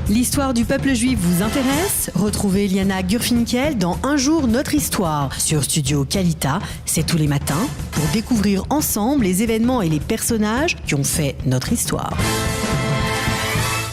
L'histoire du peuple juif vous intéresse? Retrouvez Liana Gurfinkel dans Un jour notre histoire sur Studio Kalita. C'est tous les matins pour découvrir ensemble les événements et les personnages qui ont fait notre histoire.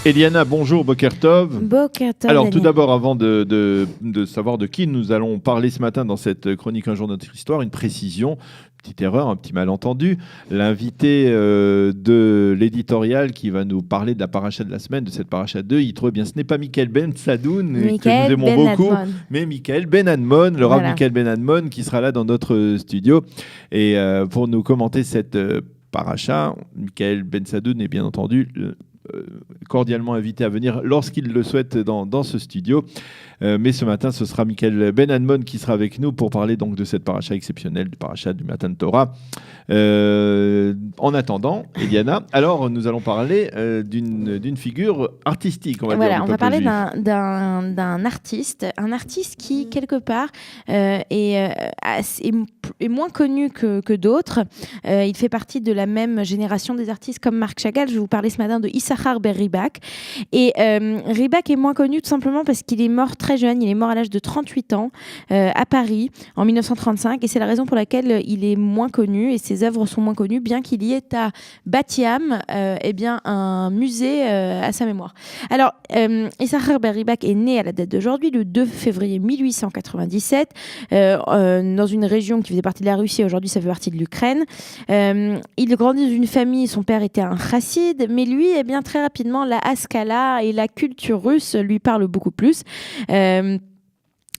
Eliana, bonjour, Boker Tov. Boker Tov. Alors tout d'abord, avant de savoir de qui nous allons parler ce matin dans cette chronique Un jour notre histoire, une précision, petite erreur, un petit malentendu. L'invité de l'éditorial qui va nous parler de la paracha de la semaine, de cette paracha 2, il trouve bien, ce n'est pas Michael Ben Sadoun, que nous aimons beaucoup, mais Michael Ben Admon, le Rav Michael Ben Admon, qui sera là dans notre studio. Et pour nous commenter cette paracha, Michael Ben Sadoun est bien entendu cordialement invité à venir lorsqu'il le souhaite dans ce studio. Mais ce matin, ce sera Michael Ben Admon qui sera avec nous pour parler donc de cette paracha exceptionnelle, du paracha du Matan Torah. En attendant, Eliana, alors nous allons parler d'une figure artistique. On va parler d'un artiste, un artiste qui quelque part est moins connu que d'autres. Il fait partie de la même génération des artistes comme Marc Chagall. Je vais vous parler ce matin de Issachar ber Ribak. Et Ribak est moins connu tout simplement parce qu'il est mort très jeune. Il est mort à l'âge de 38 ans à Paris en 1935. Et c'est la raison pour laquelle il est moins connu et ses œuvres sont moins connues, bien qu'il y ait à Bat Yam un musée à sa mémoire. Alors, Issachar ber Ribak est né à la date d'aujourd'hui, le 2 février 1897, dans une région qui faisait partie de la Russie. Aujourd'hui, ça fait partie de l'Ukraine. Il grandit dans une famille, son père était un chassid, mais lui, très rapidement, la haskala et la culture russe lui parlent beaucoup plus.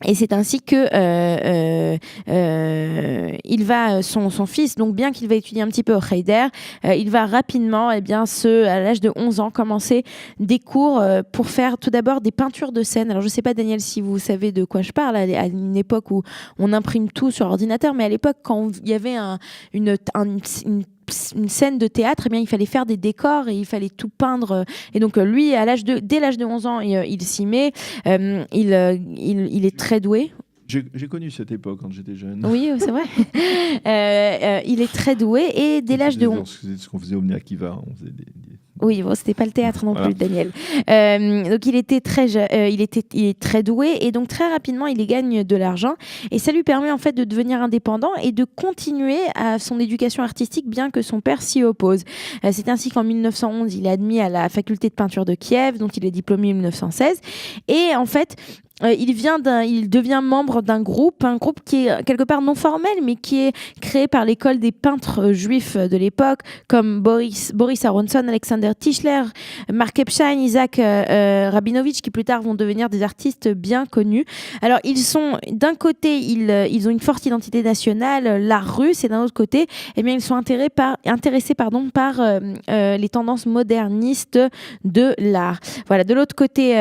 Et c'est ainsi que son fils, donc bien qu'il va étudier un petit peu au Heider, il va rapidement, à l'âge de 11 ans, commencer des cours pour faire tout d'abord des peintures de scène. Alors je ne sais pas, Daniel, si vous savez de quoi je parle, à une époque où on imprime tout sur ordinateur, mais à l'époque, quand il y avait une scène de théâtre, il fallait faire des décors et il fallait tout peindre. Et donc lui, dès l'âge de 11 ans, il s'y met. Il est très doué. J'ai connu cette époque quand j'étais jeune. Oui, c'est vrai. Il est très doué et dès l'âge de 11... C'est ce qu'on faisait au Akiva. On faisait des... Oui, bon, c'était pas le théâtre non plus, Daniel. Donc il était il est très doué et donc très rapidement il gagne de l'argent et ça lui permet en fait de devenir indépendant et de continuer à son éducation artistique bien que son père s'y oppose. C'est ainsi qu'en 1911 il est admis à la faculté de peinture de Kiev, dont il est diplômé en 1916 et en fait il devient membre d'un groupe, un groupe qui est quelque part non formel, mais qui est créé par l'école des peintres juifs de l'époque, comme Boris Aronson, Alexander Tischler, Mark Epstein, Isaac Rabinovich, qui plus tard vont devenir des artistes bien connus. Alors, d'un côté, ils ont une forte identité nationale, l'art russe, et d'un autre côté, ils sont intéressés par les tendances modernistes de l'art. Voilà. De l'autre côté,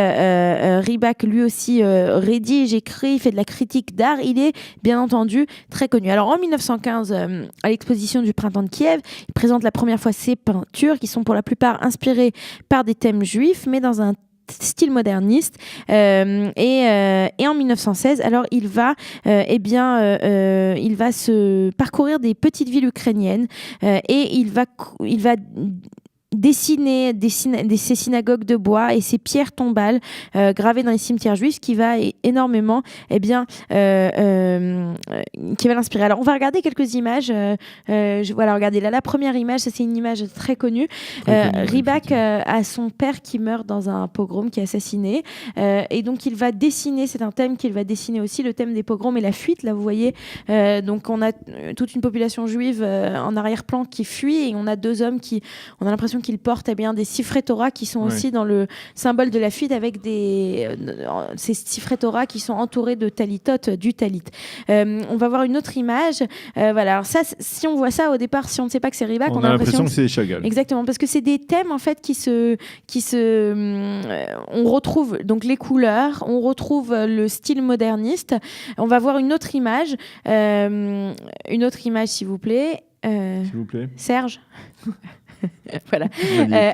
Ribak, lui aussi, rédige, écrit, fait de la critique d'art. Il est bien entendu très connu. Alors en 1915, à l'exposition du printemps de Kiev, il présente la première fois ses peintures qui sont pour la plupart inspirées par des thèmes juifs, mais dans un style moderniste. Et en 1916, alors il va se parcourir des petites villes ukrainiennes et il va dessiner ces synagogues de bois et ces pierres tombales gravées dans les cimetières juifs qui va énormément qui va l'inspirer. Alors on va regarder quelques images. Regardez là, la première image, ça c'est une image très connue. Ribak a son père qui meurt dans un pogrom, qui est assassiné et donc il va dessiner, c'est un thème qu'il va dessiner aussi, le thème des pogroms et la fuite. Là vous voyez, donc on a toute une population juive en arrière-plan qui fuit et on a deux hommes on a l'impression qu'ils portent des siffrets Torah qui sont aussi dans le symbole de la fuite avec ces siffrets Torah qui sont entourés de talitot, du talit. On va voir une autre image. Alors ça, si on voit ça au départ, si on ne sait pas que c'est Ribak, on a l'impression que c'est Chagall. Exactement, parce que c'est des thèmes en fait on retrouve donc les couleurs, on retrouve le style moderniste. On va voir une autre image, s'il vous plaît. S'il vous plaît. Serge. Voilà.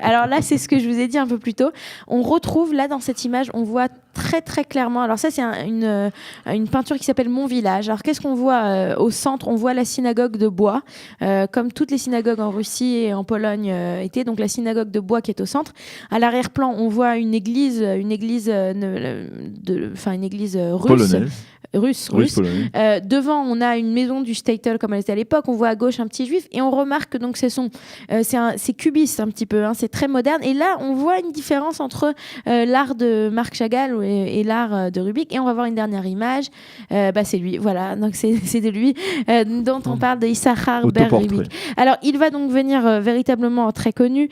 Alors là, c'est ce que je vous ai dit un peu plus tôt. On retrouve là dans cette image, on voit très très clairement. Alors ça, c'est une peinture qui s'appelle Mon Village. Alors qu'est-ce qu'on voit au centre? On voit la synagogue de bois, comme toutes les synagogues en Russie et en Pologne étaient. Donc la synagogue de bois qui est au centre. À l'arrière-plan, on voit une église russe. Russe. Devant, on a une maison du shtetl comme elle était à l'époque. On voit à gauche un petit juif et on remarque que donc c'est cubiste un petit peu. Hein, c'est très moderne. Et là, on voit une différence entre l'art de Marc Chagall et l'art de Rubik. Et on va voir une dernière image. C'est lui. Voilà. Donc c'est de lui dont on parle de Issachar Ber Rubik. Alors, il va donc venir véritablement très connu.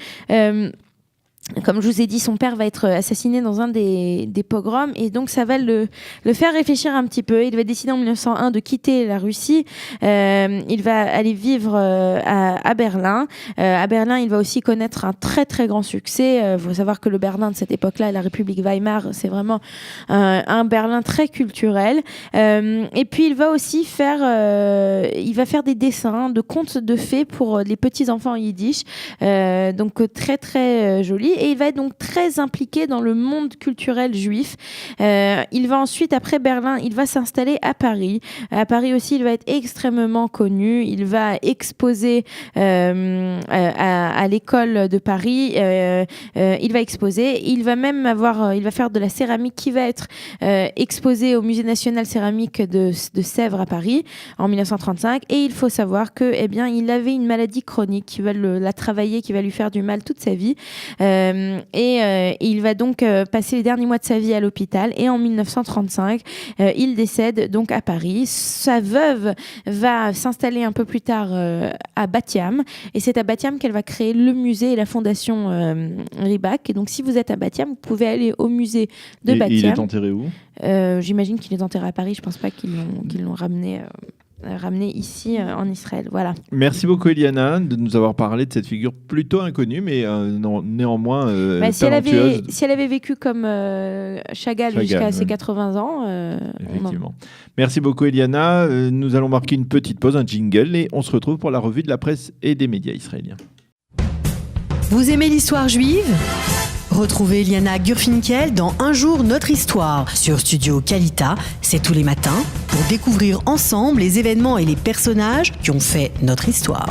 Comme je vous ai dit, son père va être assassiné dans un des pogroms et donc ça va le faire réfléchir un petit peu. Il va décider en 1901 de quitter la Russie. Il va aller vivre à Berlin. À Berlin, il va aussi connaître un très très grand succès. Il faut savoir que le Berlin de cette époque-là, la République Weimar, c'est vraiment un Berlin très culturel. Et puis il va aussi faire des dessins de contes de fées pour les petits enfants en yiddish. Donc très très joli. Et il va être donc très impliqué dans le monde culturel juif. Il va ensuite, après Berlin, il va s'installer à Paris. À Paris aussi, il va être extrêmement connu. Il va exposer à l'école de Paris. Il va exposer. Il va même il va faire de la céramique qui va être exposée au Musée national céramique de Sèvres à Paris en 1935. Et il faut savoir que, il avait une maladie chronique qui va la travailler, qui va lui faire du mal toute sa vie. Il va donc passer les derniers mois de sa vie à l'hôpital et en 1935 il décède donc à Paris. Sa veuve va s'installer un peu plus tard à Batiam et c'est à Batiam qu'elle va créer le musée et la fondation Ribak. Et donc si vous êtes à Batiam, vous pouvez aller au musée de Batiam. Il est enterré où? J'imagine qu'il est enterré à Paris. Je pense pas qu'ils l'ont ramené ici en Israël. Voilà. Merci beaucoup Eliana de nous avoir parlé de cette figure plutôt inconnue mais néanmoins talentueuse. Si elle avait vécu comme Chagall jusqu'à ses 80 ans. Effectivement. Merci beaucoup Eliana. Nous allons marquer une petite pause, un jingle et on se retrouve pour la revue de la presse et des médias israéliens. Vous aimez l'histoire juive ? Retrouvez Liana Gurfinkel dans Un jour notre histoire sur Studio Kalita, c'est tous les matins, pour découvrir ensemble les événements et les personnages qui ont fait notre histoire.